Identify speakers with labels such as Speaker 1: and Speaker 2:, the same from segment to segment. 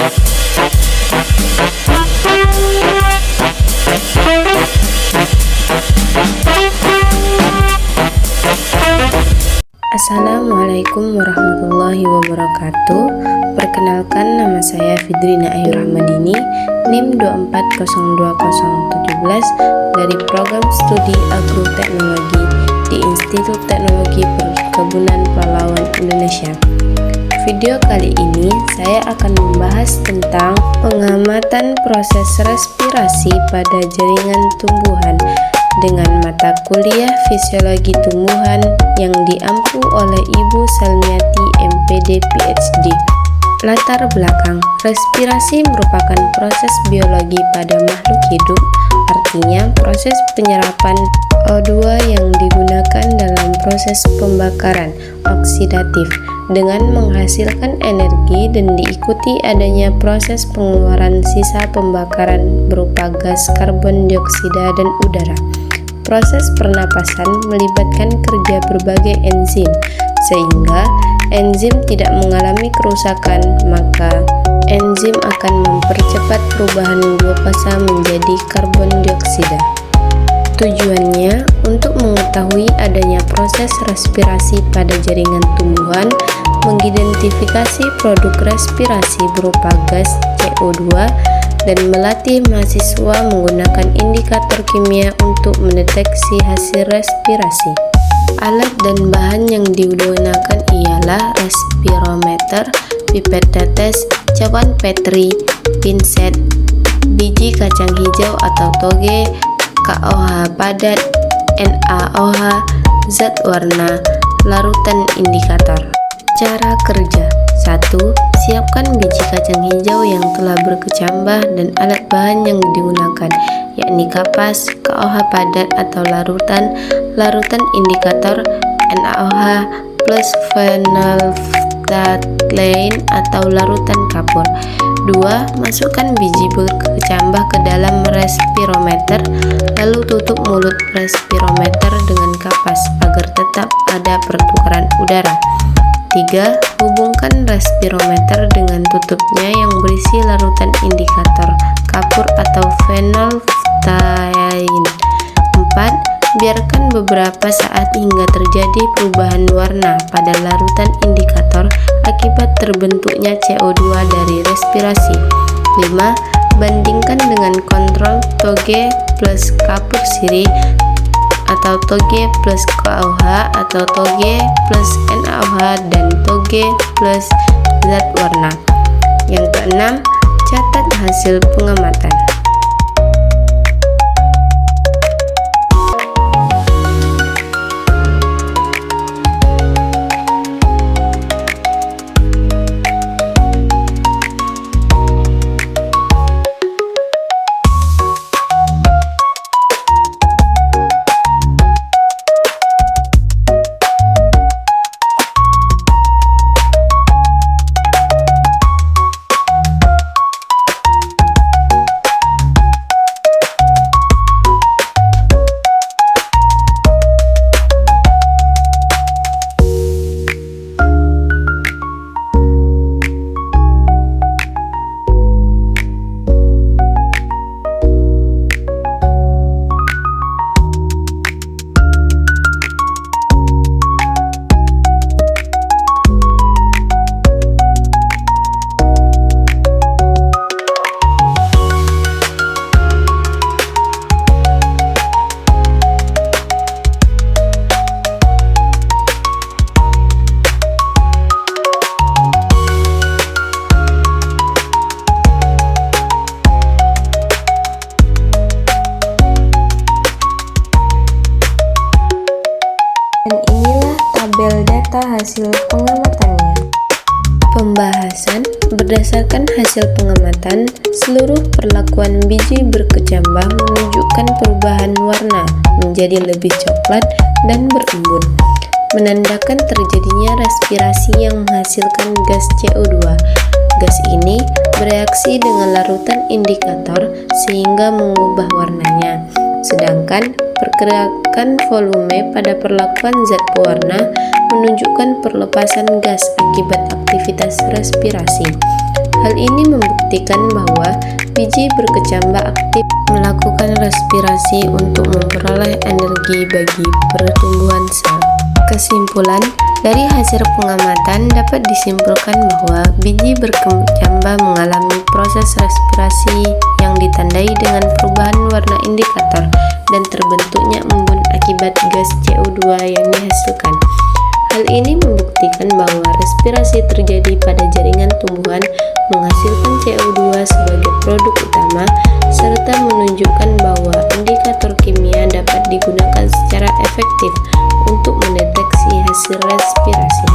Speaker 1: Assalamualaikum warahmatullahi wabarakatuh. Perkenalkan, nama saya Fidrina Ayu Rahmadini, NIM 2402017 dari Program Studi Agroteknologi di Institut Teknologi Perkebunan Pahlawan Indonesia. Video kali ini saya akan membahas tentang pengamatan proses respirasi pada jaringan tumbuhan dengan mata kuliah Fisiologi Tumbuhan yang diampu oleh Ibu Salmiati MPD PhD. Latar belakang: respirasi merupakan proses biologi pada makhluk hidup, artinya proses penyerapan O2 yang digunakan dalam proses pembakaran oksidatif dengan menghasilkan energi, dan diikuti adanya proses pengeluaran sisa pembakaran berupa gas karbon dioksida dan udara. Proses pernapasan melibatkan kerja berbagai enzim, sehingga enzim tidak mengalami kerusakan, maka enzim akan mempercepat perubahan glukosa menjadi karbon dioksida. Tujuannya untuk mengetahui adanya proses respirasi pada jaringan tumbuhan, mengidentifikasi produk respirasi berupa gas CO2, dan melatih mahasiswa menggunakan indikator kimia untuk mendeteksi hasil respirasi. Alat dan bahan yang digunakan ialah respirometer, pipet tetes, cawan Petri, pinset, biji kacang hijau atau toge, KOH padat, NaOH, zat warna, larutan indikator. Cara kerja: 1. Siapkan biji kacang hijau yang telah berkecambah dan alat bahan yang digunakan, yakni kapas, KOH padat atau larutan indikator, NaOH plus phenolphthalein atau larutan kapur. 2. Masukkan biji berkecambah ke dalam respirometer, lalu tutup mulut respirometer dengan kapas agar tetap ada pertukaran udara. 3. Hubungkan respirometer dengan tutupnya yang berisi larutan indikator, kapur atau phenolphthalein. 4. Biarkan beberapa saat hingga terjadi perubahan warna pada larutan indikator akibat terbentuknya CO2 dari respirasi. 5. Bandingkan dengan kontrol toge plus kapur sirih atau toge plus KOH atau toge plus NaOH dan toge plus zat warna. Yang keenam, catat hasil pengamatan. Dan inilah tabel data hasil pengamatannya. Pembahasan: berdasarkan hasil pengamatan, seluruh perlakuan biji berkecambah menunjukkan perubahan warna menjadi lebih coklat dan berembun, menandakan terjadinya respirasi yang menghasilkan gas CO2. Gas ini bereaksi dengan larutan indikator sehingga mengubah warnanya, sedangkan pergerakan volume pada perlakuan zat pewarna menunjukkan perlepasan gas akibat aktivitas respirasi. Hal ini membuktikan bahwa biji berkecambah aktif melakukan respirasi untuk memperoleh energi bagi pertumbuhan sel. Kesimpulan, dari hasil pengamatan dapat disimpulkan bahwa biji berkecambah mengalami proses respirasi yang ditandai dengan perubahan warna indikator dan terbentuknya embun akibat gas CO2 yang dihasilkan. Hal ini membuktikan bahwa respirasi terjadi pada jaringan tumbuhan menghasilkan CO2 sebagai produk utama, serta menunjukkan bahwa indikator kimia dapat digunakan secara efektif untuk mendeteksi hasil respirasi.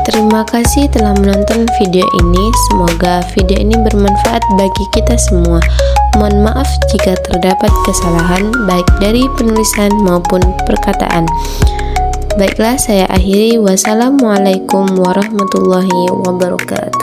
Speaker 1: Terima kasih telah menonton video ini. Semoga video ini bermanfaat bagi kita semua. Mohon maaf jika terdapat kesalahan baik dari penulisan maupun perkataan. Baiklah, saya akhiri. Wassalamualaikum warahmatullahi wabarakatuh.